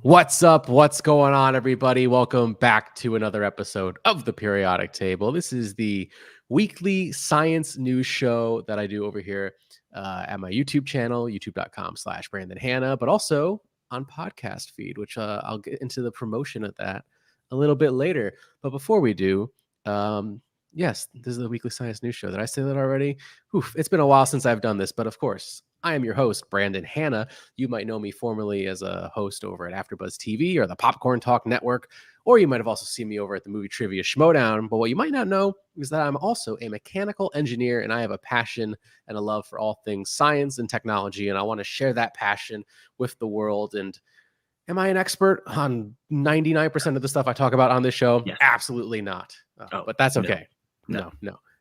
What's up? What's going on, everybody? Welcome back to another episode of the Periodic Table. This is the weekly science news show that I do over here at my YouTube channel, youtube.com/Brandon Hanna, but also on podcast feed, which I'll get into the promotion of that a little bit later. But before we do, yes, this is the weekly science news show. Did I say that already? Oof, it's been a while since I've done this, but of course, I am your host, Brandon Hanna. You might know me formerly as a host over at AfterBuzz TV or the Popcorn Talk Network, or you might have also seen me over at the movie trivia Schmoedown. But what you might not know is that I'm also a mechanical engineer, and I have a passion and a love for all things science and technology, and I want to share that passion with the world. And am I an expert on 99% of the stuff I talk about on this show? Yes. Absolutely not. But that's okay.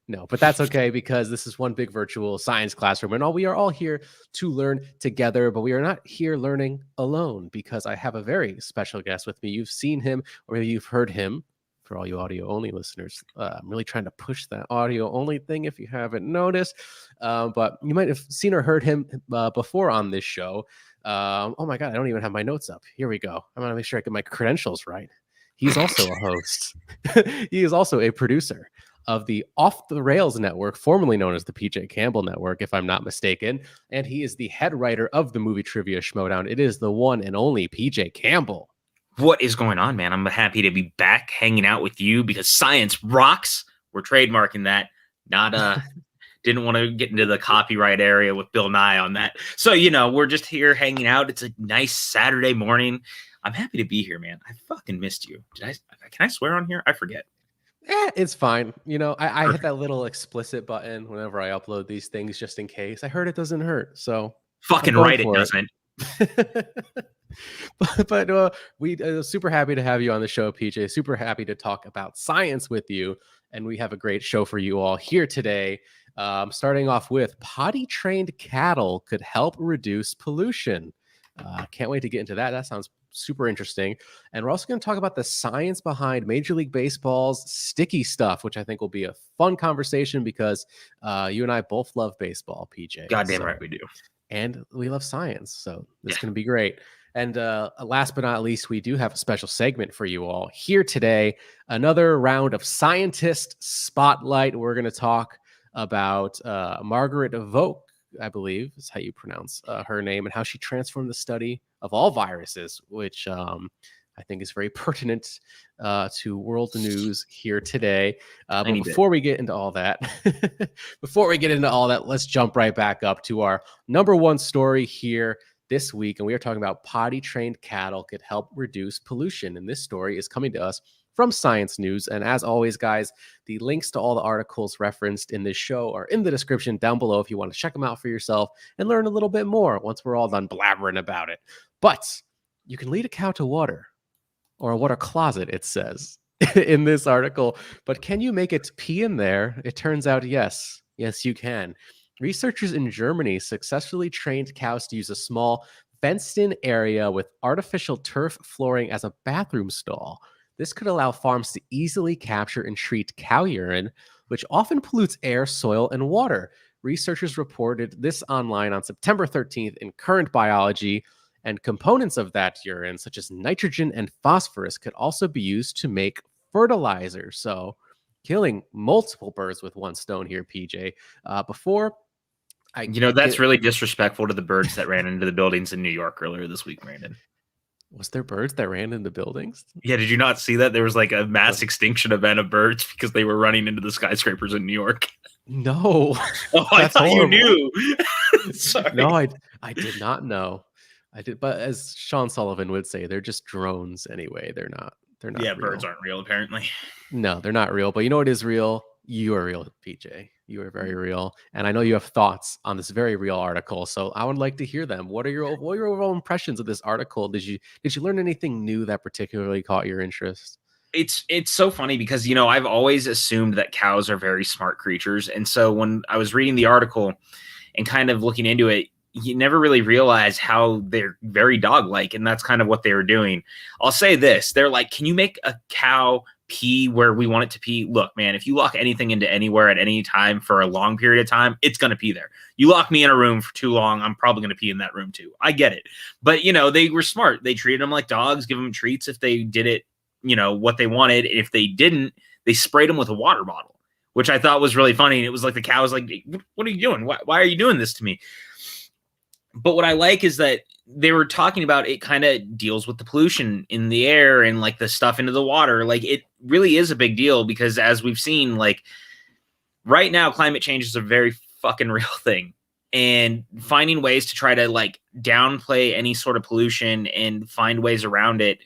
No, but that's okay, because this is one big virtual science classroom, and we are all here to learn together, but we are not here learning alone, because I have a very special guest with me. You've seen him, or maybe you've heard him. For all you audio only listeners, I'm really trying to push that audio only thing if you haven't noticed, but you might have seen or heard him before on this show. Oh my God, I don't even have my notes up. Here we go. I'm gonna make sure I get my credentials right. He's also a host. He is also a producer of the Off the Rails Network, formerly known as the PJ Campbell Network, if I'm not mistaken. And he is the head writer of the movie trivia Schmoedown. It is the one and only PJ Campbell. What is going on, man? I'm happy to be back hanging out with you because science rocks. We're trademarking that. Didn't want to get into the copyright area with Bill Nye on that. So, we're just here hanging out. It's a nice Saturday morning. I'm happy to be here, man. I fucking missed you. Can I swear on here? I forget. It's fine. I hit that little explicit button whenever I upload these things just in case. I heard it doesn't hurt, so fucking right, it doesn't. but we super happy to have you on the show, PJ. Super happy to talk about science with you, and we have a great show for you all here today. Starting off with potty-trained cattle could help reduce pollution. Can't wait to get into that. That sounds super interesting. And we're also going to talk about the science behind Major League Baseball's sticky stuff, which I think will be a fun conversation because you and I both love baseball, PJ. Goddamn right we do. And we love science. So it's going to be great. And last but not least, we do have a special segment for you all here today. Another round of Scientist Spotlight. We're going to talk about Marguerite Vogt, I believe is how you pronounce her name, and how she transformed the study of all viruses, which I think is very pertinent to world news here today. But before we get into all that, let's jump right back up to our number one story here this week. And we are talking about potty-trained cattle could help reduce pollution. And this story is coming to us from Science News. And as always, guys, the links to all the articles referenced in this show are in the description down below if you want to check them out for yourself and learn a little bit more once we're all done blabbering about it. But you can lead a cow to water, or a water closet, it says in this article. But can you make it pee in there? It turns out, yes, you can. Researchers in Germany successfully trained cows to use a small fenced-in area with artificial turf flooring as a bathroom stall. This could allow farms to easily capture and treat cow urine, which often pollutes air, soil, and water. Researchers reported this online on September 13th in Current Biology, and components of that urine, such as nitrogen and phosphorus, could also be used to make fertilizer. So, killing multiple birds with one stone here, PJ. That's really disrespectful to the birds that ran into the buildings in New York earlier this week, Brandon. Was there birds that ran into buildings? Yeah, did you not see that? There was like a mass extinction event of birds because they were running into the skyscrapers in New York. No. Oh, I thought horrible. You knew. Sorry. No, I did not know. I did, but as Sean Sullivan would say, they're just drones anyway. They're not. Yeah, real. Birds aren't real, apparently. No, they're not real. But you know what is real? You are real, PJ. You are very real, and I know you have thoughts on this very real article. So I would like to hear them. What are your overall impressions of this article? Did you learn anything new that particularly caught your interest? It's so funny because I've always assumed that cows are very smart creatures, and so when I was reading the article and kind of looking into it, you never really realize how they're very dog-like, and that's kind of what they were doing. I'll say this: they're like, "Can you make a cow pee where we want it to pee. Look, man, if you lock anything into anywhere at any time for a long period of time, it's going to pee there. You lock me in a room for too long, I'm probably going to pee in that room too. I get it. But, they were smart. They treated them like dogs, give them treats if they did it, what they wanted. If they didn't, they sprayed them with a water bottle, which I thought was really funny. And it was like the cow was like, what are you doing? Why are you doing this to me? But what I like is that they were talking about it kind of deals with the pollution in the air and like the stuff into the water. Like it really is a big deal because as we've seen, like right now, climate change is a very fucking real thing. And finding ways to try to like downplay any sort of pollution and find ways around it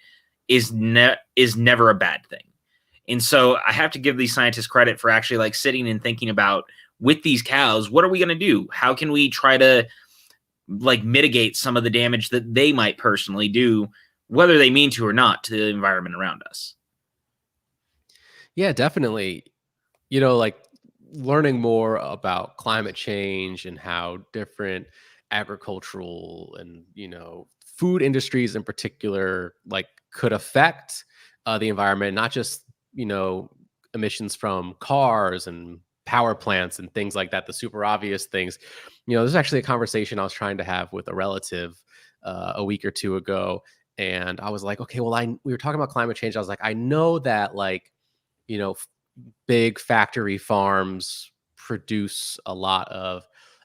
is never a bad thing. And so I have to give these scientists credit for actually like sitting and thinking about with these cows, what are we going to do? How can we try to like mitigate some of the damage that they might personally do, whether they mean to or not, to the environment around us? Yeah, definitely. Like learning more about climate change and how different agricultural and, food industries in particular, like could affect the environment, not just, emissions from cars and power plants and things like that, the super obvious things. There's actually a conversation I was trying to have with a relative a week or two ago. And I was like, okay, well, we were talking about climate change. I was like, I know that like, big factory farms produce a lot of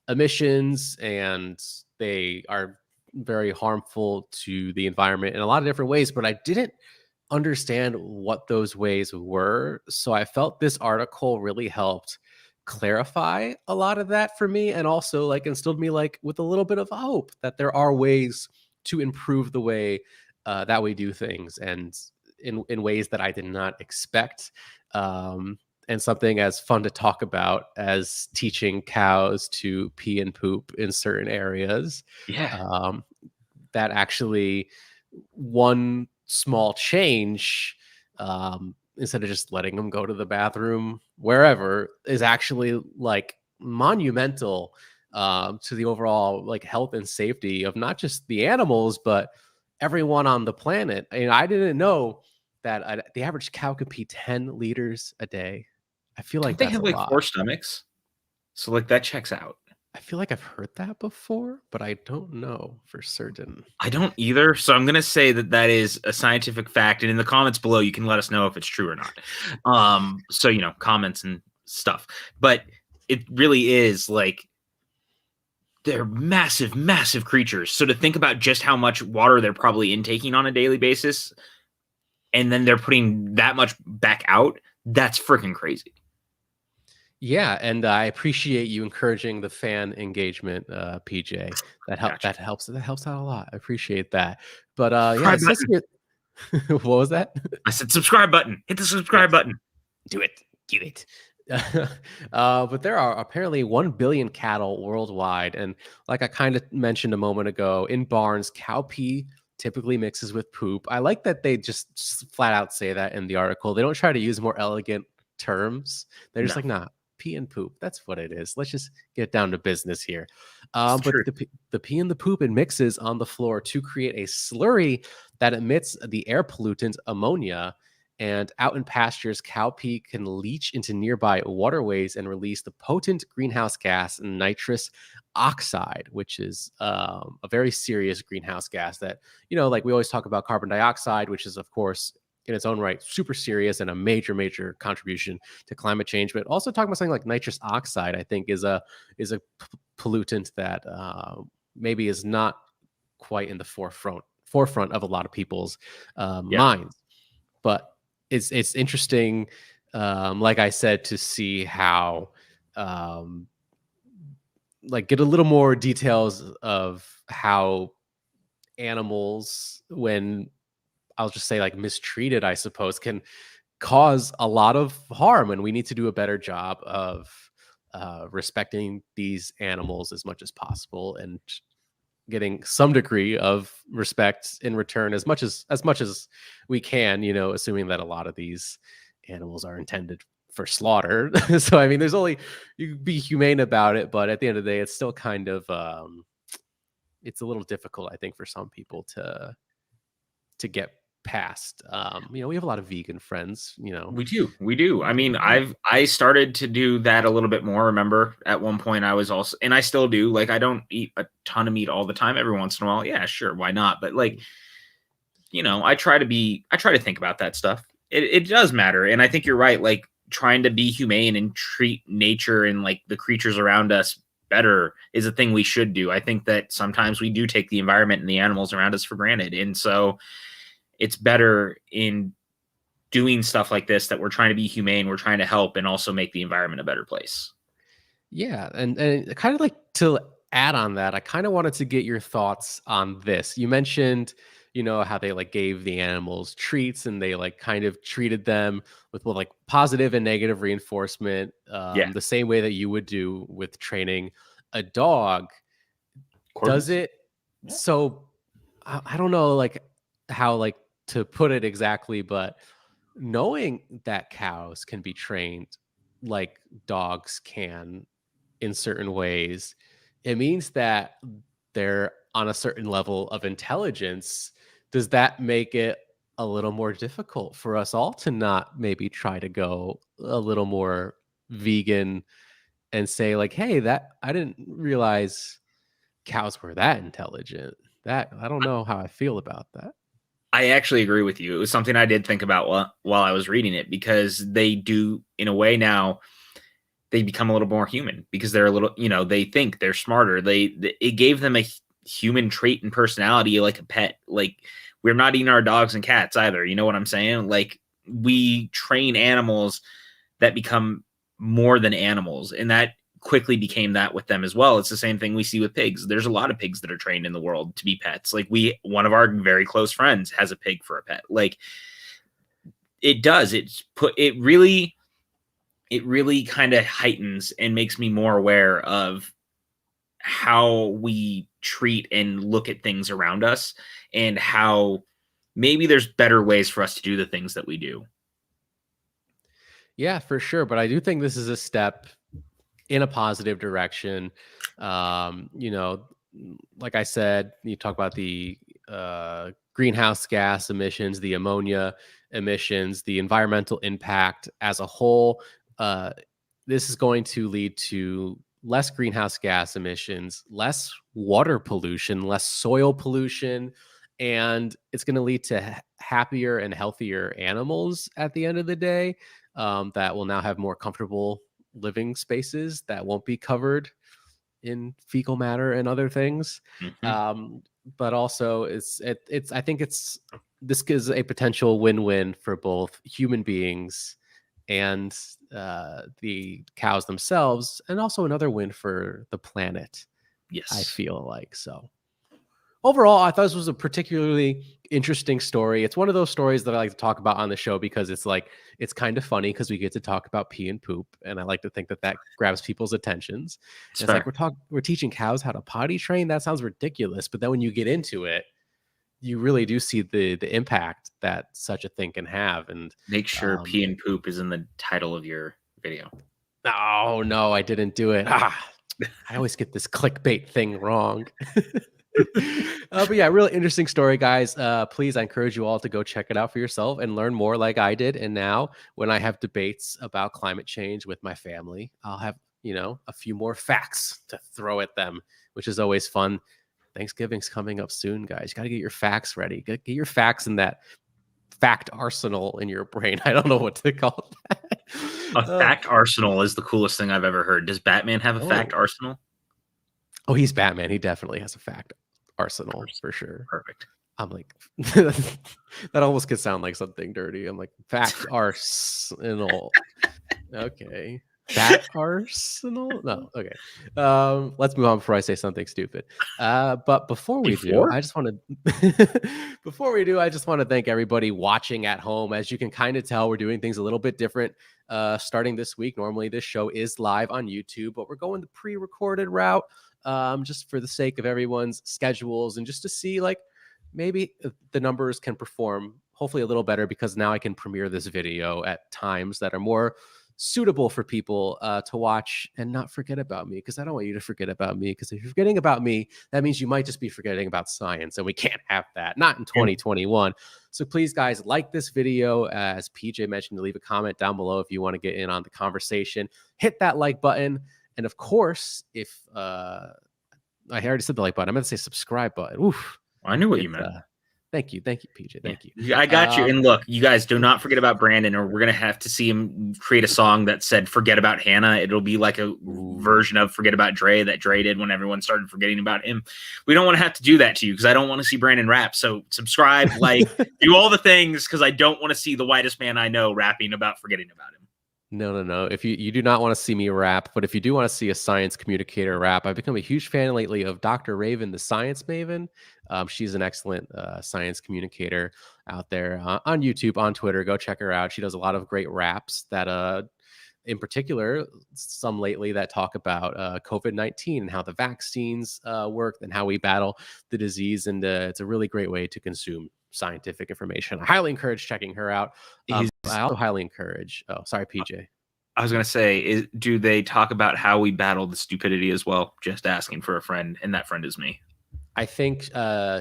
emissions and they are very harmful to the environment in a lot of different ways, but I didn't understand what those ways were. So I felt this article really helped clarify a lot of that for me and also like instilled me like with a little bit of hope that there are ways to improve the way that we do things and in ways that I did not expect. And something as fun to talk about as teaching cows to pee and poop in certain areas. Yeah. That actually one small change, instead of just letting them go to the bathroom wherever, is actually like monumental to the overall like health and safety of not just the animals, but everyone on the planet. And I didn't know that the average cow could pee 10 liters a day. I feel like Don't they that's have a like lot. 4 stomachs? So like that checks out. I feel like I've heard that before, but I don't know for certain. I don't either. So I'm going to say that is a scientific fact. And in the comments below, you can let us know if it's true or not. So, comments and stuff. But it really is like they're massive, massive creatures. So to think about just how much water they're probably intaking on a daily basis, and then they're putting that much back out, that's freaking crazy. Yeah, and I appreciate you encouraging the fan engagement, PJ. Gotcha. That helps out a lot. I appreciate that. But yeah, Subscribe it says button. here. What was that? I said subscribe button. Hit the subscribe button. Do it. Do it. But there are apparently 1 billion cattle worldwide, and like I kind of mentioned a moment ago, in barns, cow pee typically mixes with poop. I like that they just flat out say that in the article. They don't try to use more elegant terms. They're just No. like, nah, pee and poop. That's what it is. Let's just get down to business here. It's But true. the pee and the poop it mixes on the floor to create a slurry that emits the air pollutant ammonia. And out in pastures, cow pee can leach into nearby waterways and release the potent greenhouse gas nitrous oxide, which is a very serious greenhouse gas that, like we always talk about carbon dioxide, which is, of course, in its own right, super serious and a major, major contribution to climate change. But also talking about something like nitrous oxide, I think is a pollutant that maybe is not quite in the forefront of a lot of people's minds. But it's interesting, like I said, to see how like get a little more details of how animals, when I'll just say like mistreated, I suppose, can cause a lot of harm, and we need to do a better job of respecting these animals as much as possible and getting some degree of respect in return as much as we can, assuming that a lot of these animals are intended for slaughter. So I mean, there's only, you be humane about it, but at the end of the day, it's still kind of it's a little difficult, I think, for some people to get past. We have a lot of vegan friends, We do. I mean, I started to do that a little bit more. Remember, at one point I was also, and I still do. Like, I don't eat a ton of meat all the time. Every once in a while, yeah, sure, why not? But like, I try to think about that stuff. It does matter, and I think you're right. Like, trying to be humane and treat nature and like the creatures around us better is a thing we should do. I think that sometimes we do take the environment and the animals around us for granted, and so it's better in doing stuff like this that we're trying to be humane, we're trying to help, and also make the environment a better place. Yeah, and kind of like to add on that, I kind of wanted to get your thoughts on this. You mentioned, how they like gave the animals treats and they like kind of treated them with both like positive and negative reinforcement, Yeah, the same way that you would do with training a dog. Does corgis. it? Yeah. So I don't know, like how like to put it exactly, but knowing that cows can be trained like dogs can in certain ways, it means that they're on a certain level of intelligence. Does that make it a little more difficult for us all to not maybe try to go a little more vegan and say like, "Hey, that I didn't realize cows were that intelligent." That I don't know how I feel about that. I actually agree with you. It was something I did think about while I was reading it, because they do, in a way, now they become a little more human because they're a little, they think they're smarter. It gave them a human trait and personality like a pet. Like, we're not eating our dogs and cats either. You know what I'm saying? Like, we train animals that become more than animals, and that quickly became that with them as well. It's the same thing we see with pigs. There's a lot of pigs that are trained in the world to be pets. Like, one of our very close friends has a pig for a pet. Like, it does. It really kind of heightens and makes me more aware of how we treat and look at things around us, and how maybe there's better ways for us to do the things that we do. Yeah, for sure. But I do think this is a step in a positive direction. Like I said, you talk about the greenhouse gas emissions, the ammonia emissions, the environmental impact as a whole. Uh, this is going to lead to less greenhouse gas emissions, less water pollution, less soil pollution, and it's going to lead to happier and healthier animals at the end of the day, that will now have more comfortable living spaces that won't be covered in fecal matter and other things. Mhm. Um, but also, I think this is a potential win-win for both human beings and the cows themselves, and also another win for the planet. I Yes. feel like so. Overall, I thought this was a particularly interesting story. It's one of those stories that I like to talk about on the show because it's kind of funny because we get to talk about pee and poop, and I like to think that that grabs people's attentions. It's And it's like fair. we're teaching cows how to potty train. That sounds ridiculous, but then when you get into it, you really do see the impact that such a thing can have. And Make sure um, pee and poop is in the title of your video. oh no, I didn't do it. I always get this clickbait thing wrong. But yeah, really interesting story, guys. Please, I encourage you all to go check it out for yourself and learn more like I did. And now, when I have debates about climate change with my family, I'll have, a few more facts to throw at them, which is always fun. Thanksgiving's coming up soon, guys. You got to get your facts ready. Get your facts in that fact arsenal in your brain. I don't know what to call that. A fact arsenal is the coolest thing I've ever heard. Does Batman have a fact Oh, arsenal? oh, he's Batman. He definitely has a fact arsenal for sure. Perfect. I'm like, that almost could sound like something dirty. I'm like, fact arsenal. Okay. Fat arsenal? No. Okay. Let's move on before I say something stupid. But before we do, Before? I just want to before we do, I just want to thank everybody watching at home. As you can kind of tell, we're doing things a little bit different starting this week. Normally this show is live on YouTube, but we're going the pre-recorded route, just for the sake of everyone's schedules and just to see like maybe the numbers can perform hopefully a little better, because now I can premiere this video at times that are more suitable for people to watch and not forget about me, because I don't want you to forget about me, because if you're forgetting about me, that means you might just be forgetting about science, and we can't have that, not in 2021. So please, guys, like this video. As PJ mentioned, to leave a comment down below if you want to get in on the conversation. Hit that like button. And of course, if I already said the like button, I'm going to say subscribe button. Oof. I knew what you meant. Thank you, PJ. Thank you. I got you. And look, you guys do not forget about Brandon, or we're gonna have to see him create a song that said "Forget About Hanna." It'll be like a version of "Forget About Dre" that Dre did when everyone started forgetting about him. We don't want to have to do that to you, because I don't want to see Brandon rap. So subscribe, like, do all the things, because I don't want to see the whitest man I know rapping about forgetting about him. No. If you do not want to see me rap, but if you do want to see a science communicator rap, I've become a huge fan lately of Dr. Raven, the Science Maven. She's an excellent science communicator out there on YouTube, on Twitter. Go check her out. She does a lot of great raps that, in particular, some lately that talk about COVID-19 and how the vaccines work and how we battle the disease. And it's a really great way to consume scientific information. I highly encourage checking her out. I also highly encourage. Oh, sorry, PJ. I was gonna say, do they talk about how we battle the stupidity as well? Just asking for a friend, and that friend is me. I think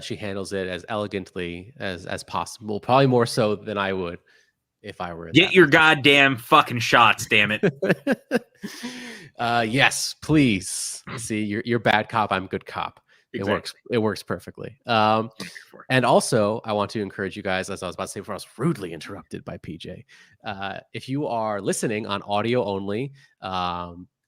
she handles it as elegantly as possible. Probably more so than I would if I were. Get your goddamn fucking shots, damn it. Yes, please. See, you're bad cop. I'm good cop. Exactly. It works perfectly. And also, I want to encourage you guys, as I was about to say before I was rudely interrupted by PJ. If you are listening on audio only, Spotify,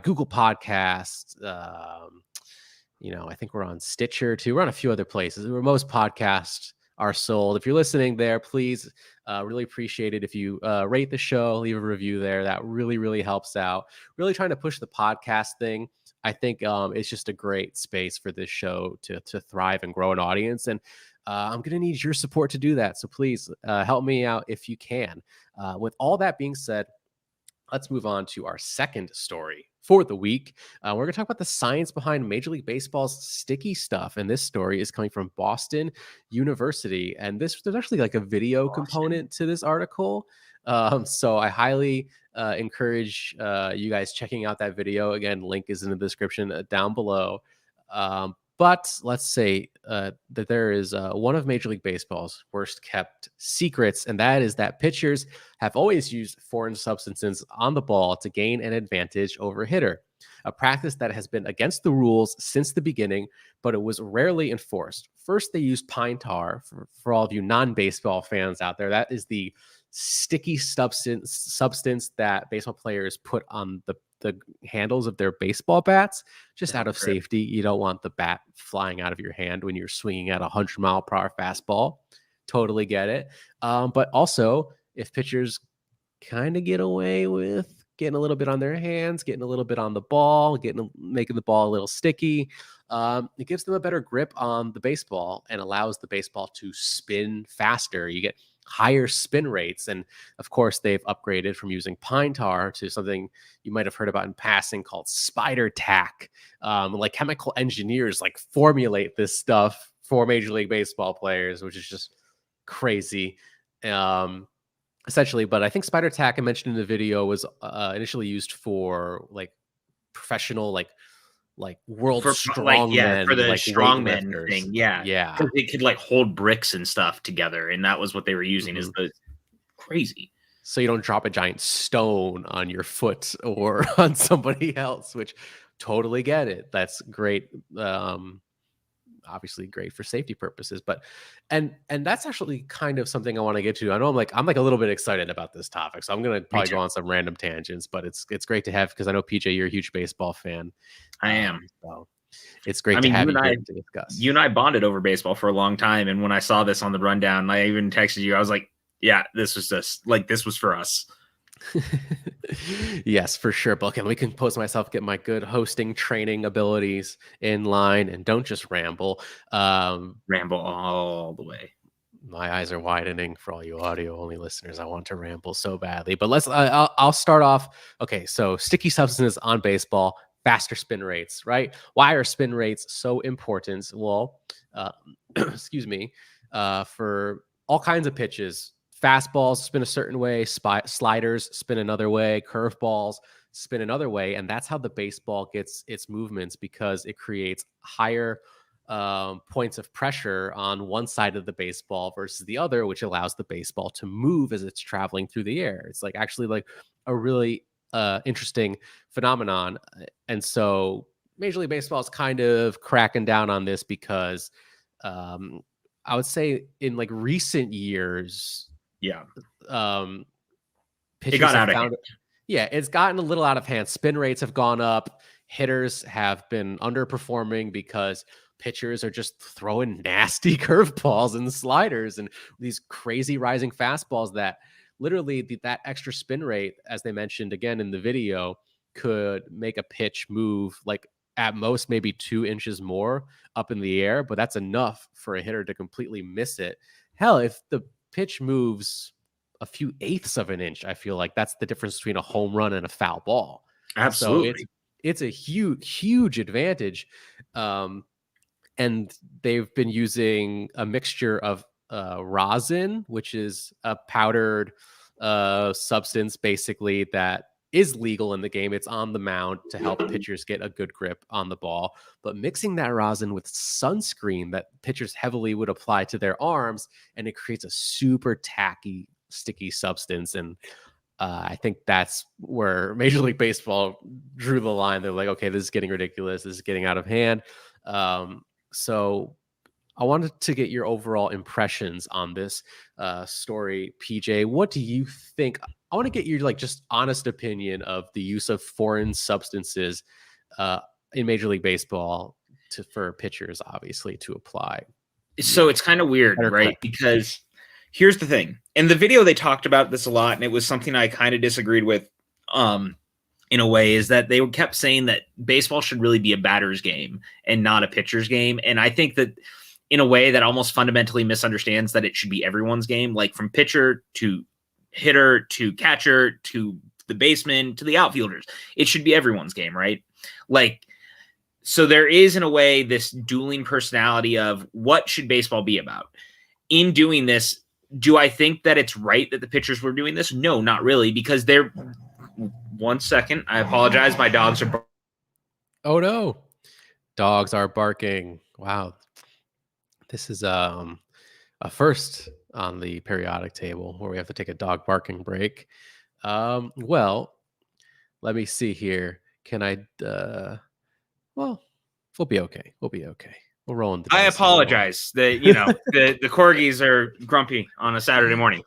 Google Podcasts, I think we're on Stitcher too. We're on a few other places where most podcasts are sold. If you're listening there, please, really appreciate it if you rate the show, leave a review there. That really, really helps out. Really trying to push the podcast thing. I think it's just a great space for this show to thrive and grow an audience. And I'm going to need your support to do that. So please help me out if you can. With all that being said, let's move on to our second story for the week. We're going to talk about the science behind Major League Baseball's sticky stuff. And this story is coming from Boston University. And there's actually like a video component to this article. So I highly encourage you guys checking out that video. Again, link is in the description down below. But let's say that there is one of Major League Baseball's worst kept secrets, and that is that pitchers have always used foreign substances on the ball to gain an advantage over a hitter, a practice that has been against the rules since the beginning, but it was rarely enforced. First, they used pine tar. For all of you non-baseball fans out there, that is the sticky substance that baseball players put on the handles of their baseball bats, just out of safety. You don't want the bat flying out of your hand when you're swinging at 100-mile-per-hour fastball. Totally get it. But also, if pitchers kind of get away with getting a little bit on their hands, getting a little bit on the ball, making the ball a little sticky, it gives them a better grip on the baseball and allows the baseball to spin faster. You get higher spin rates. And of course, they've upgraded from using pine tar to something you might have heard about in passing called spider tack. Like chemical engineers like formulate this stuff for Major League Baseball players, which is just crazy. Essentially, but I think spider tack, I mentioned in the video, was initially used for like professional, like world strongmen, for the like strongmen thing, yeah, because it could like hold bricks and stuff together, and that was what they were using. Is the crazy, so you don't drop a giant stone on your foot or on somebody else, which totally get it. That's great. Obviously great for safety purposes, but and that's actually kind of something I want to get to. I know I'm like a little bit excited about this topic, so I'm gonna probably go on some random tangents, but it's great to have, because I know PJ, you're a huge baseball fan. I am. So it's great to have you here to discuss. You and I bonded over baseball for a long time, and when I saw this on the rundown, I even texted you. I was like, yeah, this was for us. Yes, for sure. But okay, let me compose myself, get my good hosting training abilities in line, and don't just ramble. Ramble all the way. My eyes are widening for all you audio only listeners. I want to ramble so badly, but I'll start off. Okay, so sticky substances on baseball, faster spin rates, right? Why are spin rates so important? Well, excuse me, for all kinds of pitches, fastballs spin a certain way, sliders spin another way, curveballs spin another way, and that's how the baseball gets its movements, because it creates higher points of pressure on one side of the baseball versus the other, which allows the baseball to move as it's traveling through the air. It's like actually like a really interesting phenomenon. And so Major League Baseball is kind of cracking down on this because I would say in like recent years, Yeah. Pitchers It got have out of found hand. it. Yeah, it's gotten a little out of hand. Spin rates have gone up. Hitters have been underperforming because pitchers are just throwing nasty curveballs and sliders and these crazy rising fastballs that literally that extra spin rate, as they mentioned again in the video, could make a pitch move like at most maybe 2 inches more up in the air, but that's enough for a hitter to completely miss it. Hell, if the pitch moves a few eighths of an inch, I feel like that's the difference between a home run and a foul ball. So Absolutely. it's a huge advantage. And they've been using a mixture of rosin, which is a powdered substance basically that is legal in the game. It's on the mound to help pitchers get a good grip on the ball, but mixing that rosin with sunscreen that pitchers heavily would apply to their arms, and it creates a super tacky, sticky substance. And I think that's where Major League Baseball drew the line. They're like, okay, this is getting ridiculous. This is getting out of hand. So I wanted to get your overall impressions on this story, PJ. What do you think? I want to get your like just honest opinion of the use of foreign substances in Major League Baseball for pitchers, obviously, to apply. So it's kind of weird, right? Because here's the thing. In the video, they talked about this a lot, and it was something I kind of disagreed with in a way, is that they kept saying that baseball should really be a batter's game and not a pitcher's game. And I think that in a way that almost fundamentally misunderstands that it should be everyone's game, like from pitcher to hitter to catcher to the baseman to the outfielders. It should be everyone's game, right? Like, so there is in a way this dueling personality of what should baseball be about. In doing this, do I think that it's right that the pitchers were doing this? No, not really, because they're... 1 second. I apologize. My dogs are... Oh, no. Dogs are barking. Wow. This is a first on the periodic table where we have to take a dog barking break. Well, let me see here. Can I... well, we'll be okay. We'll be okay. We'll roll in the dice. I apologize. The corgis are grumpy on a Saturday morning.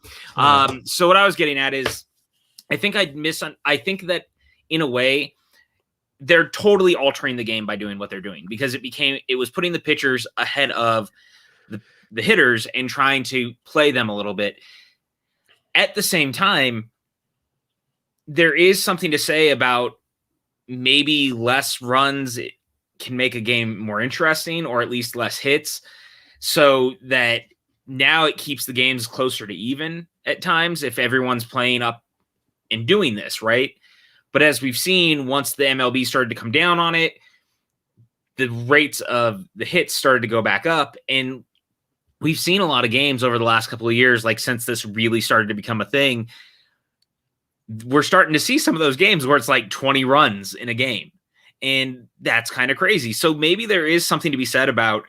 So what I was getting at is, I think I think that in a way they're totally altering the game by doing what they're doing, because it was putting the pitchers ahead of the hitters and trying to play them a little bit. At the same time, there is something to say about maybe less runs can make a game more interesting, or at least less hits, so that now it keeps the games closer to even at times if everyone's playing up and doing this, right? But as we've seen, once the MLB started to come down on it, the rates of the hits started to go back up. And we've seen a lot of games over the last couple of years, like since this really started to become a thing, we're starting to see some of those games where it's like 20 runs in a game. And that's kind of crazy. So maybe there is something to be said about,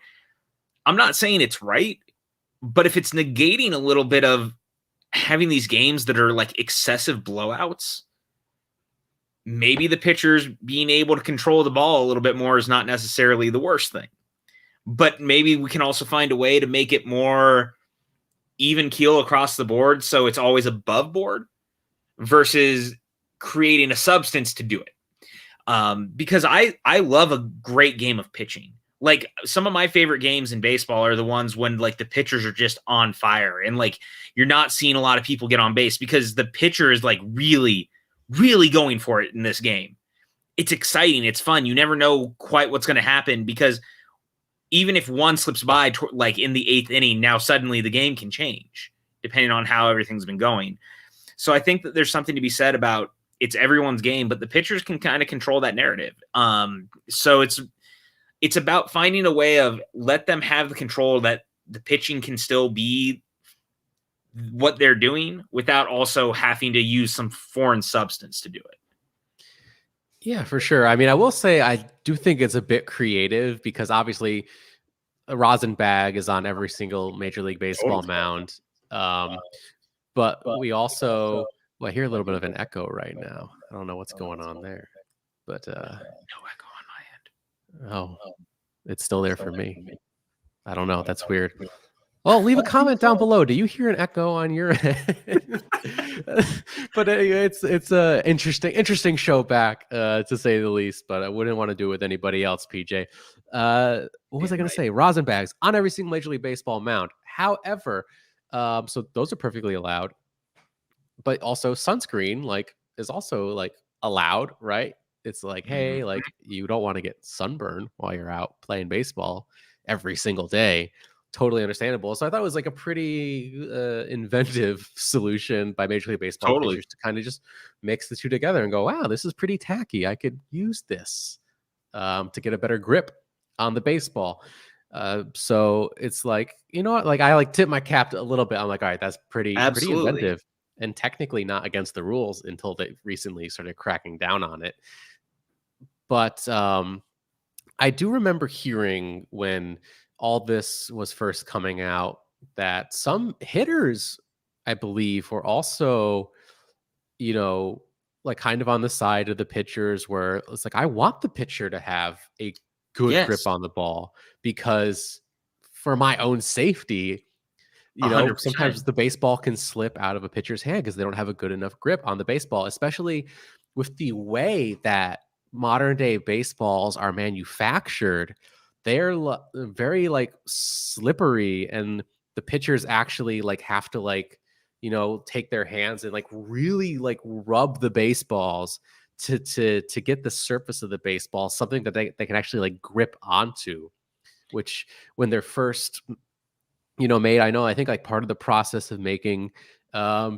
I'm not saying it's right, but if it's negating a little bit of having these games that are like excessive blowouts, maybe the pitchers being able to control the ball a little bit more is not necessarily the worst thing. But maybe we can also find a way to make it more even keel across the board, so it's always above board, versus creating a substance to do it. Because I love a great game of pitching. Like, some of my favorite games in baseball are the ones when like the pitchers are just on fire and like you're not seeing a lot of people get on base, because the pitcher is like really, really going for it in this game. It's exciting. It's fun. You never know quite what's going to happen, because even if one slips by like in the 8th inning, now suddenly the game can change depending on how everything's been going. So I think that there's something to be said about it's everyone's game, but the pitchers can kind of control that narrative. So it's about finding a way of let them have the control that the pitching can still be what they're doing without also having to use some foreign substance to do it. Yeah, for sure. I mean, I will say I do think it's a bit creative because obviously a rosin bag is on every single Major League Baseball Totally. mound. But we also, well, I hear a little bit of an echo right now. I don't know what's going on there, but No echo on my end. oh, it's still there for me. I don't know. That's weird. Well, leave a comment down below. Do you hear an echo on your end? But it's a interesting show back, to say the least. But I wouldn't want to do it with anybody else, PJ. What was I going to say? Rosin bags on every single Major League Baseball mound. However, so those are perfectly allowed. But also sunscreen, like, is also like allowed, right? It's like, hey, like you don't want to get sunburn while you're out playing baseball every single day. Totally understandable. So I thought it was like a pretty inventive solution by Major League Baseball Totally. pitchers to kind of just mix the two together and go, wow, this is pretty tacky. I could use this to get a better grip on the baseball. So it's like, you know what? Like I like tip my cap a little bit. I'm like, all right, that's pretty Absolutely. inventive and technically not against the rules until they recently started cracking down on it. But I do remember hearing when all this was first coming out that some hitters, I believe, were also, you know, like kind of on the side of the pitchers where it's like, I want the pitcher to have a good grip Yes. on the ball because for my own safety, you know, 100%. sometimes the baseball can slip out of a pitcher's hand because they don't have a good enough grip on the baseball, especially with the way that modern day baseballs are manufactured. They're very like slippery, and the pitchers actually like have to like, you know, take their hands and like really like rub the baseballs to get the surface of the baseball, something that they can actually like grip onto, which when they're first, you know, made, I think like part of the process of making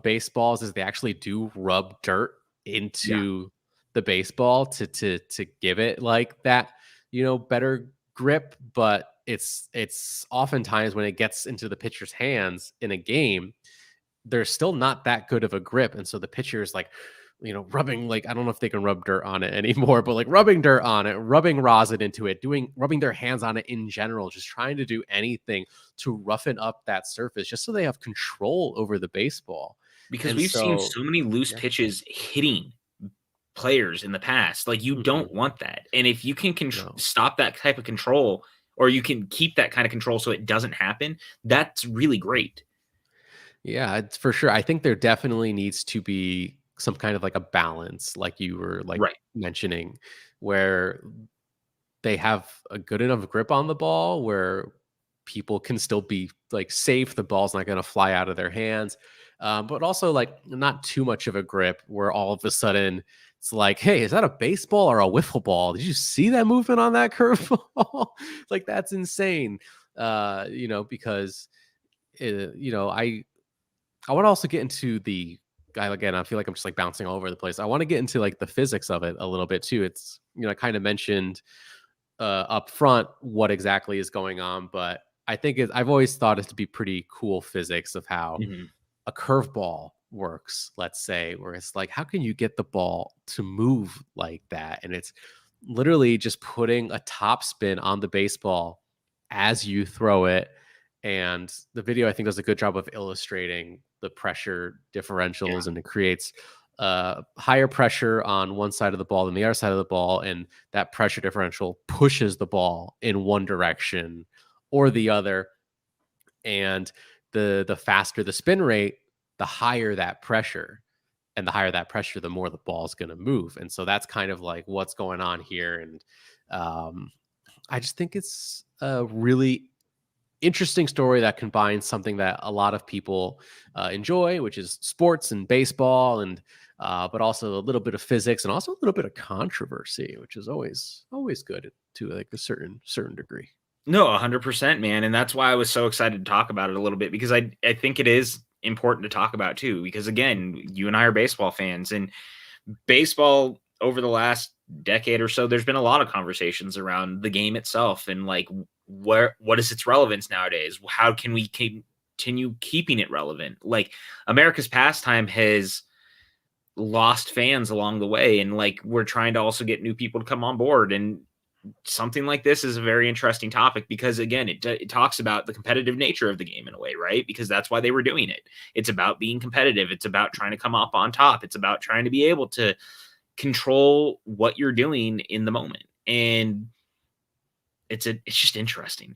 baseballs is they actually do rub dirt into the baseball to give it like that, you know, better grip. But it's oftentimes when it gets into the pitcher's hands in a game, there's still not that good of a grip. And so the pitcher is like, you know, rubbing, like, I don't know if they can rub dirt on it anymore, but like rubbing dirt on it, rubbing rosin into it, rubbing their hands on it in general, just trying to do anything to roughen up that surface just so they have control over the baseball. Because And we've seen so, so many loose yeah. pitches hitting players in the past. Like, you don't want that. And if you can No. stop that type of control, or you can keep that kind of control so it doesn't happen, that's really great. Yeah, it's for sure. I think there definitely needs to be some kind of like a balance, like you were like Right. mentioning, where they have a good enough grip on the ball where people can still be like safe. The ball's not going to fly out of their hands. But also like not too much of a grip where all of a sudden it's like, hey, is that a baseball or a wiffle ball? Did you see that movement on that curveball? Like that's insane. You know, because you know, I want to also get into the guy again. I feel like I'm just like bouncing all over the place. I want to get into like the physics of it a little bit too. It's, you know, I kind of mentioned up front what exactly is going on, but I think I've always thought it to be pretty cool physics of how a curveball works, let's say, where it's like, how can you get the ball to move like that? And it's literally just putting a top spin on the baseball as you throw it. And the video, I think, does a good job of illustrating the pressure differentials, and it creates higher pressure on one side of the ball than the other side of the ball, and that pressure differential pushes the ball in one direction or the other. And the faster the spin rate, the higher that pressure, and the higher that pressure, the more the ball is going to move. And so that's kind of like what's going on here. And I just think it's a really interesting story that combines something that a lot of people enjoy, which is sports and baseball, and but also a little bit of physics and also a little bit of controversy, which is always good to like a certain degree. No, 100%, man. And that's why I was so excited to talk about it a little bit, because I think it is important to talk about too, because again, you and I are baseball fans, and baseball over the last decade or so, there's been a lot of conversations around the game itself and like what is its relevance nowadays? How can we keep continue keeping it relevant. Like America's pastime has lost fans along the way, and like we're trying to also get new people to come on board, and something like this is a very interesting topic because again it talks about the competitive nature of the game in a way, right? Because that's why they were doing it. It's about being competitive, it's about trying to come up on top, it's about trying to be able to control what you're doing in the moment. And it's just interesting.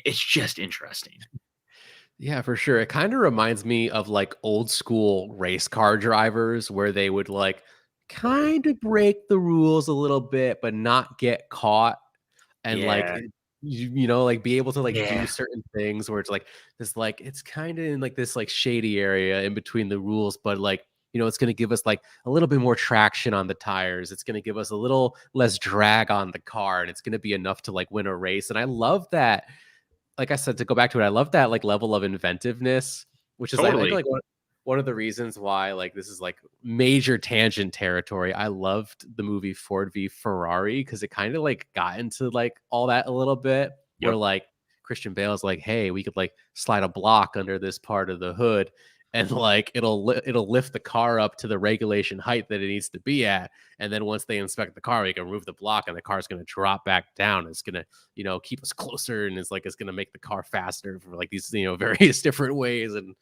Yeah, for sure. It kind of reminds me of like old school race car drivers where they would like kind of break the rules a little bit, but not get caught. And like, Yeah, you know, like be able to like do yeah, certain things where it's like this, like, it's kind of in like this like shady area in between the rules, but like, you know, it's going to give us like a little bit more traction on the tires. It's going to give us a little less drag on the car, and it's going to be enough to like win a race. And I love that, like I said, to go back to it, I love that like level of inventiveness, which is I think totally. like one of the reasons why like this is like major tangent territory. I loved the movie Ford v Ferrari because it kind of like got into like all that a little bit, where Yep. like Christian Bale's like, hey, we could like slide a block under this part of the hood, and like it'll lift the car up to the regulation height that it needs to be at. And then once they inspect the car, we can remove the block and the car's going to drop back down. It's going to, you know, keep us closer, and it's going to make the car faster for like these, you know, various different ways and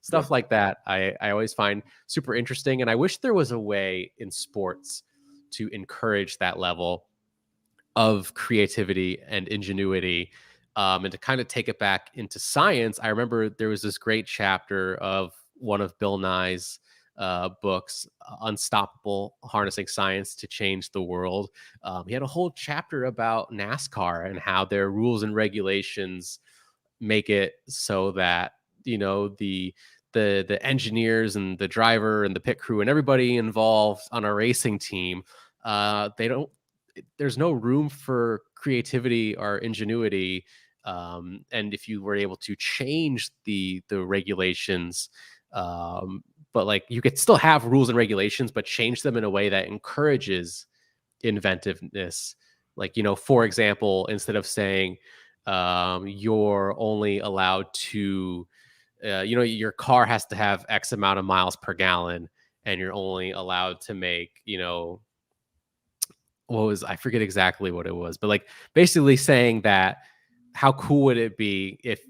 Yep. stuff like that. I always find super interesting. And I wish there was a way in sports to encourage that level of creativity and ingenuity, and to kind of take it back into science. I remember there was this great chapter of one of Bill Nye's books, Unstoppable: Harnessing Science to Change the World. He had a whole chapter about NASCAR and how their rules and regulations make it so that, you know, the engineers and the driver and the pit crew and everybody involved on a racing team, they don't there's no room for creativity or ingenuity. And if you were able to change the regulations, but like you could still have rules and regulations, but change them in a way that encourages inventiveness. Like, you know, for example, instead of saying you're only allowed to, you know, your car has to have X amount of miles per gallon, and you're only allowed to make, you know, I forget exactly what it was, but like basically saying that how cool would it be if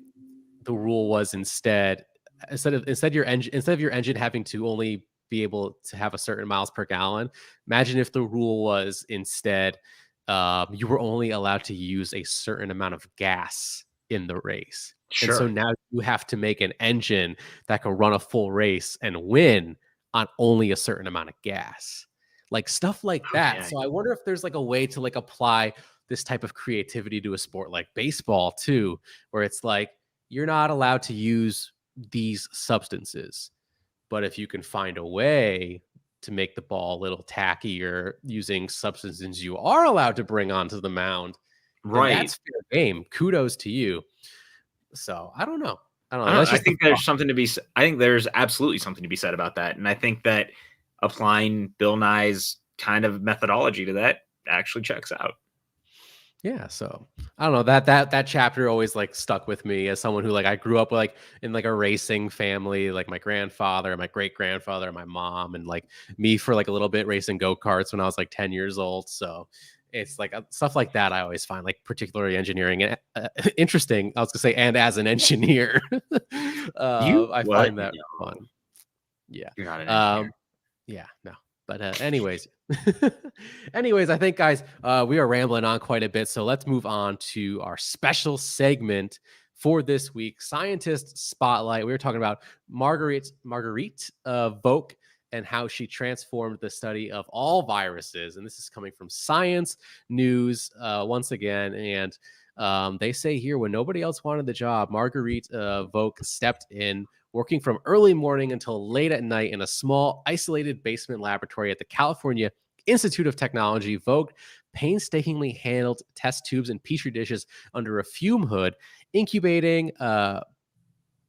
the rule was instead of your engine having to only be able to have a certain miles per gallon, imagine if the rule was instead you were only allowed to use a certain amount of gas in the race. And so Sure. now you have to make an engine that can run a full race and win on only a certain amount of gas. Like stuff like that. Okay. So I wonder if there's like a way to like apply this type of creativity to a sport like baseball too, where it's like you're not allowed to use these substances, but if you can find a way to make the ball a little tackier using substances you are allowed to bring onto the mound, then Right. that's fair game. Kudos to you. So I don't know. I don't I know. don't That's know. I just the think thought. there's something to be. I think there's absolutely something to be said about that, and I think that applying Bill Nye's kind of methodology to that actually checks out. Yeah, so I don't know, that chapter always like stuck with me as someone who like I grew up like in like a racing family, like my grandfather, my great grandfather, my mom, and like me for like a little bit racing go-karts when I was like 10 years old. So it's like stuff like that I always find like particularly engineering and interesting. I was gonna say, and as an engineer, You I what? find that fun. No, Yeah. you're not an engineer. Um, yeah, no. But anyways, anyways, I think guys, we are rambling on quite a bit, so let's move on to our special segment for this week, Scientist Spotlight. We were talking about Marguerite Vogt and how she transformed the study of all viruses, and this is coming from Science News once again. And they say here, when nobody else wanted the job, Marguerite Vogt stepped in, working from early morning until late at night in a small, isolated basement laboratory at the California Institute of Technology. Vogt painstakingly handled test tubes and petri dishes under a fume hood, incubating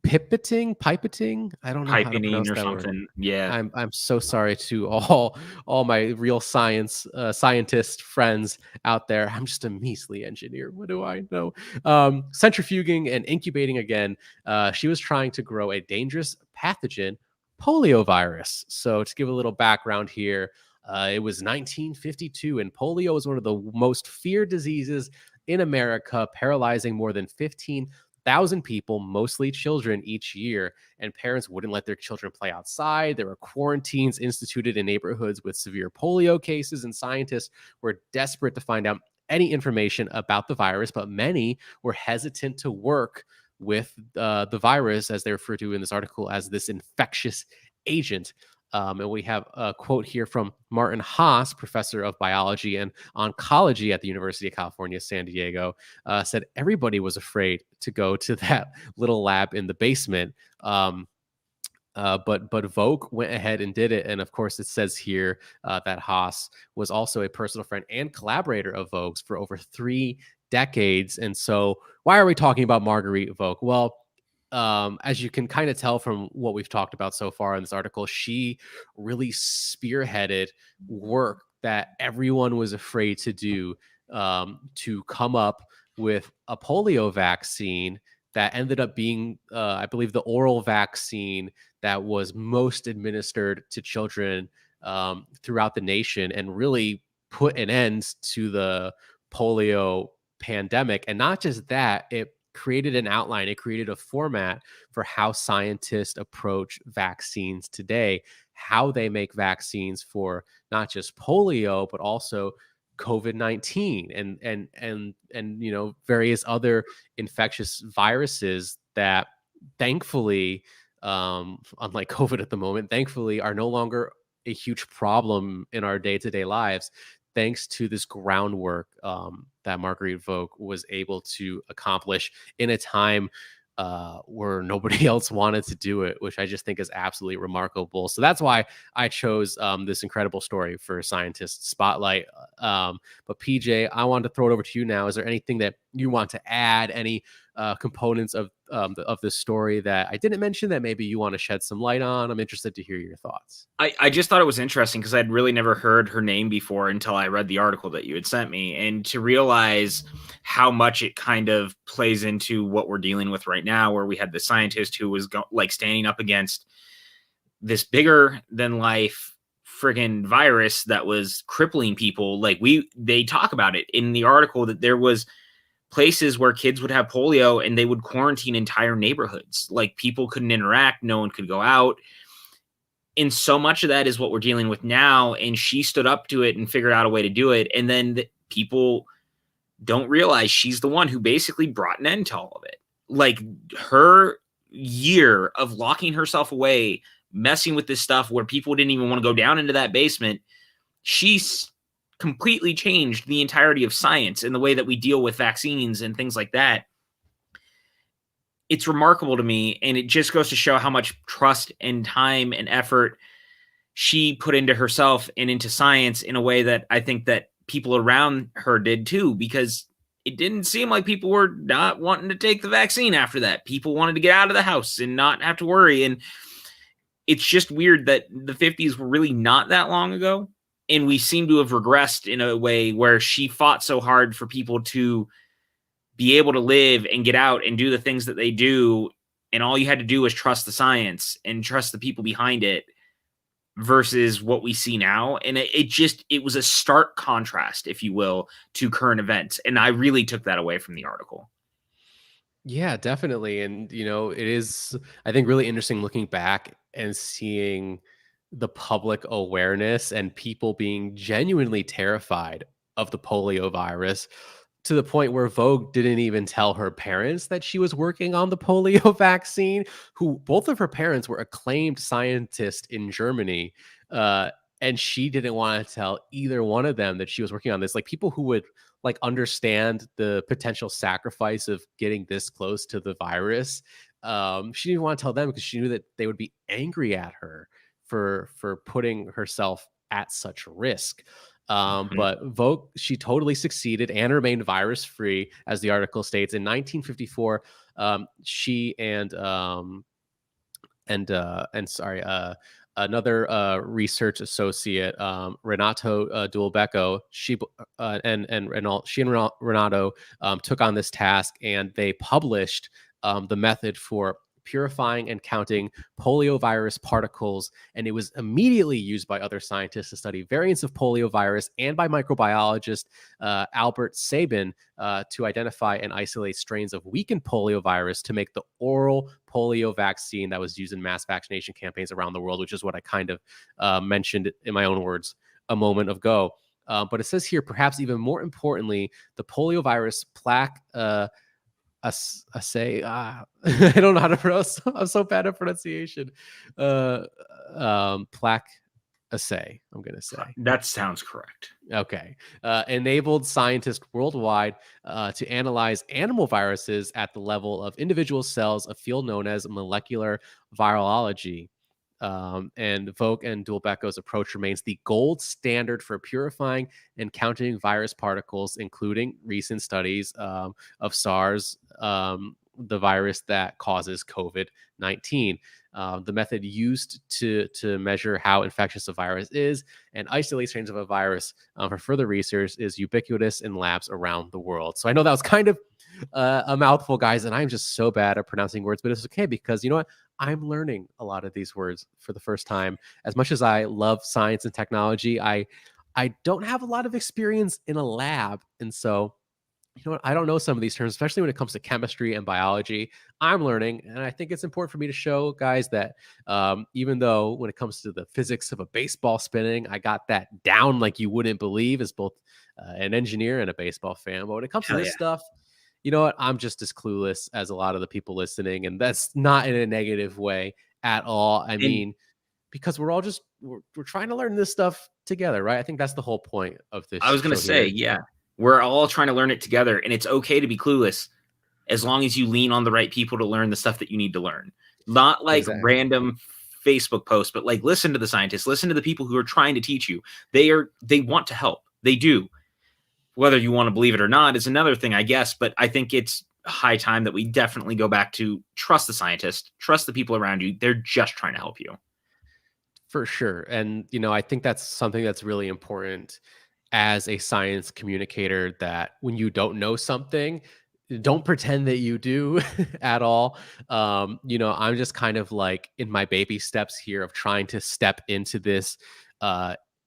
Pipetting. I don't know how to Piping pronounce or that word. something. Yeah. I'm so sorry to all my real scientist friends out there. I'm just a measly engineer. What do I know? Centrifuging and incubating again. She was trying to grow a dangerous pathogen, poliovirus. So to give a little background here, it was 1952, and polio was one of the most feared diseases in America, paralyzing more than 15,000 people, mostly children, each year. And parents wouldn't let their children play outside. There were quarantines instituted in neighborhoods with severe polio cases, and scientists were desperate to find out any information about the virus, but many were hesitant to work with the virus, as they refer to in this article as this infectious agent. And we have a quote here from Martin Haas, professor of biology and oncology at the University of California, San Diego, said everybody was afraid to go to that little lab in the basement. But Vogt went ahead and did it, and of course, it says here that Haas was also a personal friend and collaborator of Vogt's for over 3 decades. And so, why are we talking about Marguerite Vogt? Well, as you can kind of tell from what we've talked about so far in this article, she really spearheaded work that everyone was afraid to do, to come up with a polio vaccine that ended up being, I believe, the oral vaccine that was most administered to children throughout the nation, and really put an end to the polio pandemic. And not just that, it created an outline, it created a format for how scientists approach vaccines today, how they make vaccines for not just polio, but also COVID-19 and various other infectious viruses that thankfully, unlike COVID at the moment, thankfully are no longer a huge problem in our day-to-day lives, thanks to this groundwork that Marguerite Vogt was able to accomplish in a time where nobody else wanted to do it, which I just think is absolutely remarkable. So that's why I chose this incredible story for Scientist Spotlight. But PJ, I wanted to throw it over to you now. Is there anything that you want to add? Any components of this story that I didn't mention that maybe you want to shed some light on? I'm interested to hear your thoughts. I just thought it was interesting because I'd really never heard her name before until I read the article that you had sent me, and to realize how much it kind of plays into what we're dealing with right now, where we had the scientist who was standing up against this bigger than life friggin' virus that was crippling people. They talk about it in the article that there was places where kids would have polio and they would quarantine entire neighborhoods. Like, people couldn't interact, no one could go out. And so much of that is what we're dealing with now. And she stood up to it and figured out a way to do it. And then people don't realize she's the one who basically brought an end to all of it. Like, her year of locking herself away, messing with this stuff where people didn't even want to go down into that basement, she's completely changed the entirety of science and the way that we deal with vaccines and things like that. It's remarkable to me, and it just goes to show how much trust and time and effort she put into herself and into science in a way that I think that people around her did too, because it didn't seem like people were not wanting to take the vaccine after that. People wanted to get out of the house and not have to worry. And it's just weird that the 50s were really not that long ago. And we seem to have regressed in a way where she fought so hard for people to be able to live and get out and do the things that they do. And all you had to do was trust the science and trust the people behind it, versus what we see now. And it was a stark contrast, if you will, to current events. And I really took that away from the article. Yeah, definitely. And, it is, I think, really interesting looking back and seeing the public awareness and people being genuinely terrified of the polio virus, to the point where Vogue didn't even tell her parents that she was working on the polio vaccine, who both of her parents were acclaimed scientists in Germany. And she didn't want to tell either one of them that she was working on this. Like, people who would understand the potential sacrifice of getting this close to the virus. She didn't want to tell them because she knew that they would be angry at her for putting herself at such risk. But Vogt, she totally succeeded and remained virus free, as the article states. In 1954, She and sorry, another research associate, Renato Dulbecco, she and Renato took on this task, and they published the method for purifying and counting poliovirus particles, and it was immediately used by other scientists to study variants of poliovirus, and by microbiologist Albert Sabin to identify and isolate strains of weakened poliovirus to make the oral polio vaccine that was used in mass vaccination campaigns around the world, which is what I kind of mentioned in my own words a moment ago. But it says here, perhaps even more importantly, the poliovirus plaque assay. I don't know how to pronounce. I'm so bad at pronunciation. Plaque assay, I'm going to say. That sounds correct. Okay. Enabled scientists worldwide to analyze animal viruses at the level of individual cells, a field known as molecular virology. And Vogt and Dulbecco's approach remains the gold standard for purifying and counting virus particles, including recent studies of SARS, the virus that causes COVID-19. The method used to measure how infectious a virus is and isolate strains of a virus for further research is ubiquitous in labs around the world. So I know that was kind of a mouthful, guys, and I'm just so bad at pronouncing words, but it's okay because you know what? I'm learning a lot of these words for the first time. As much as I love science and technology, I don't have a lot of experience in a lab, and so you know what? I don't know some of these terms, especially when it comes to chemistry and biology. I'm learning, and I think it's important for me to show guys that even though when it comes to the physics of a baseball spinning, I got that down like you wouldn't believe as both an engineer and a baseball fan. But when it comes to this stuff, you know what? I'm just as clueless as a lot of the people listening, and that's not in a negative way at all. I mean, because we're all just we're trying to learn this stuff together, right? I think that's the whole point of this. I was going to say, yeah, we're all trying to learn it together, and it's okay to be clueless as long as you lean on the right people to learn the stuff that you need to learn. Not like random Facebook posts, but like listen to the scientists, listen to the people who are trying to teach you. They want to help. They do. Whether you want to believe it or not is another thing, I guess. But I think it's high time that we definitely go back to trust the scientists, trust the people around you. They're just trying to help you. For sure. And, you know, I think that's something that's really important as a science communicator, that when you don't know something, don't pretend that you do at all. You know, I'm just kind of like in my baby steps here of trying to step into this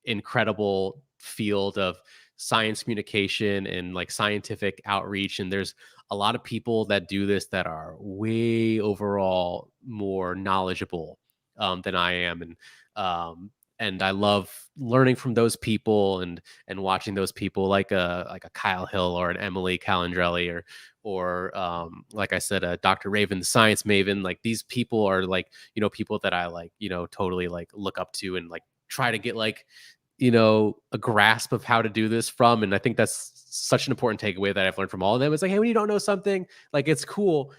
incredible field of science communication and like scientific outreach. And there's a lot of people that do this that are way overall more knowledgeable than I am. And I love learning from those people and watching those people like a Kyle Hill or an Emily Calandrelli or like I said, Dr. Raven, the science maven. Like these people are like, you know, people that I like, you know, totally like look up to and like try to get like, you know, a grasp of how to do this from. And I think that's such an important takeaway that I've learned from all of them. It's like, hey, when you don't know something, like it's cool.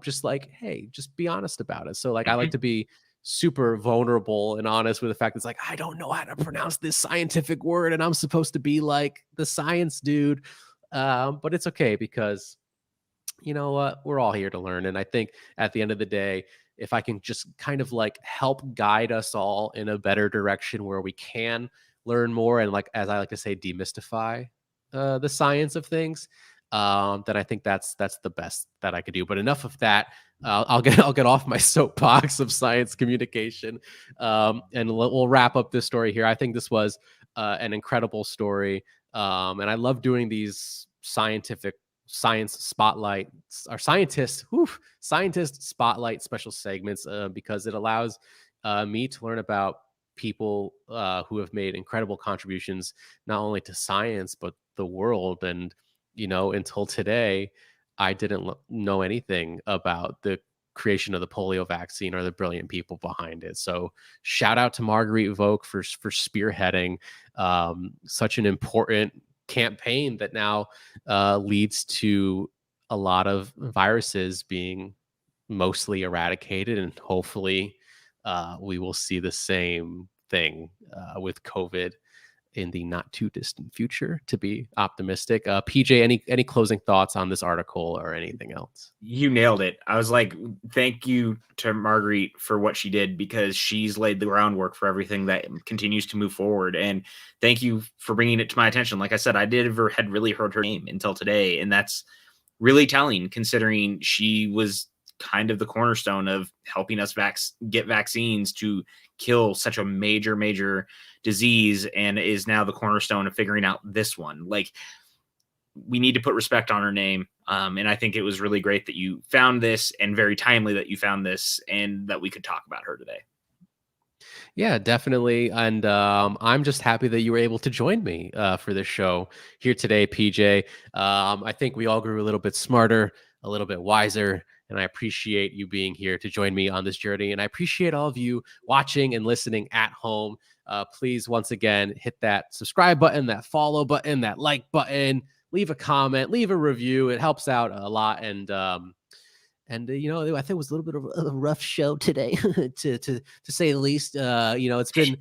Just like, hey, just be honest about it. So like, I like to be super vulnerable and honest with the fact that it's like, I don't know how to pronounce this scientific word and I'm supposed to be like the science dude. But it's okay because you know what? We're all here to learn. And I think at the end of the day, if I can just kind of like help guide us all in a better direction where we can learn more and like, as I like to say, demystify the science of things, then I think that's the best that I could do. But enough of that. I'll get off my soapbox of science communication, and we'll wrap up this story here. I think this was an incredible story, and I love doing these science spotlight or scientist spotlight special segments because it allows me to learn about people who have made incredible contributions not only to science but the world. And you know, until today, I didn't know anything about the creation of the polio vaccine or the brilliant people behind it. So shout out to Marguerite Vogt for spearheading such an important campaign that now leads to a lot of viruses being mostly eradicated, and hopefully we will see the same thing with COVID in the not too distant future, to be optimistic. PJ, any closing thoughts on this article or anything else? You nailed it. I was like, thank you to Marguerite for what she did, because she's laid the groundwork for everything that continues to move forward. And thank you for bringing it to my attention. Like I said, I never had really heard her name until today. And that's really telling, considering she was kind of the cornerstone of helping us get vaccines to kill such a major disease, and is now the cornerstone of figuring out this one. Like, we need to put respect on her name. And I think it was really great that you found this, and very timely that you found this, and that we could talk about her today. Yeah, definitely. And I'm just happy that you were able to join me for this show here today, PJ. I think we all grew a little bit smarter, a little bit wiser, and I appreciate you being here to join me on this journey. And I appreciate all of you watching and listening at home. Please, once again, hit that subscribe button, that follow button, that like button, leave a comment, leave a review. It helps out a lot. And you know, I think it was a little bit of a rough show today, to say the least. You know, it's been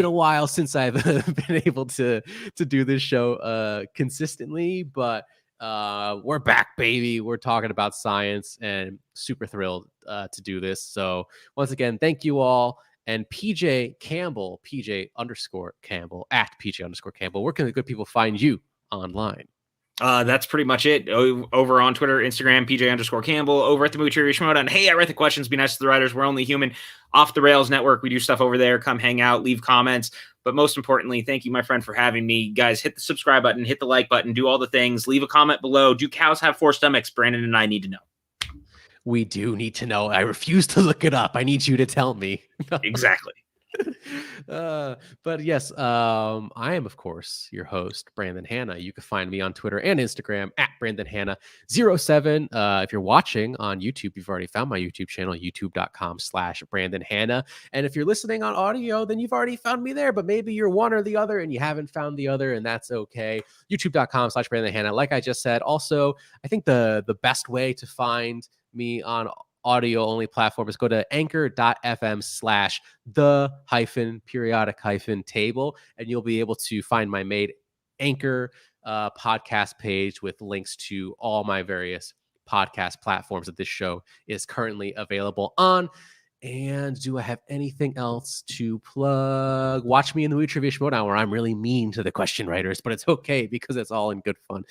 a while since I've been able to do this show consistently, but we're back, baby. We're talking about science, and super thrilled to do this. So once again, thank you all. And PJ Campbell, PJ_Campbell, at PJ_Campbell. Where can the good people find you online? That's pretty much it. Over on Twitter, Instagram, PJ_Campbell. Over at the movie trivia Schmoedown. Hey, I write the questions. Be nice to the writers. We're only human. Off the Rails Network. We do stuff over there. Come hang out. Leave comments. But most importantly, thank you, my friend, for having me. Guys, hit the subscribe button. Hit the like button. Do all the things. Leave a comment below. Do cows have 4 stomachs? Brandon and I need to know. We do need to know. I refuse to look it up. I need you to tell me. Exactly. But yes, I am, of course, your host, Brandon Hanna. You can find me on Twitter and Instagram at Brandon Hanna07. If you're watching on YouTube, you've already found my YouTube channel, youtube.com/Brandon Hanna. And if you're listening on audio, then you've already found me there, but maybe you're one or the other and you haven't found the other, and that's okay. youtube.com/Brandon Hanna. Like I just said, also, I think the best way to find me on audio only platform is go to anchor.fm/the-periodic-table, and you'll be able to find my made Anchor podcast page with links to all my various podcast platforms that this show is currently available on. And do I have anything else to plug? Watch me in the movie trivia Schmoedown, where I'm really mean to the question writers, but it's okay because it's all in good fun.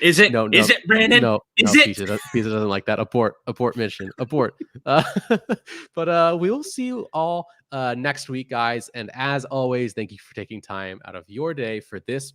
Is it? No, is it, Brandon? No, is no, it? Pizza doesn't like that. Abort mission. Abort. But we will see you all next week, guys. And as always, thank you for taking time out of your day for this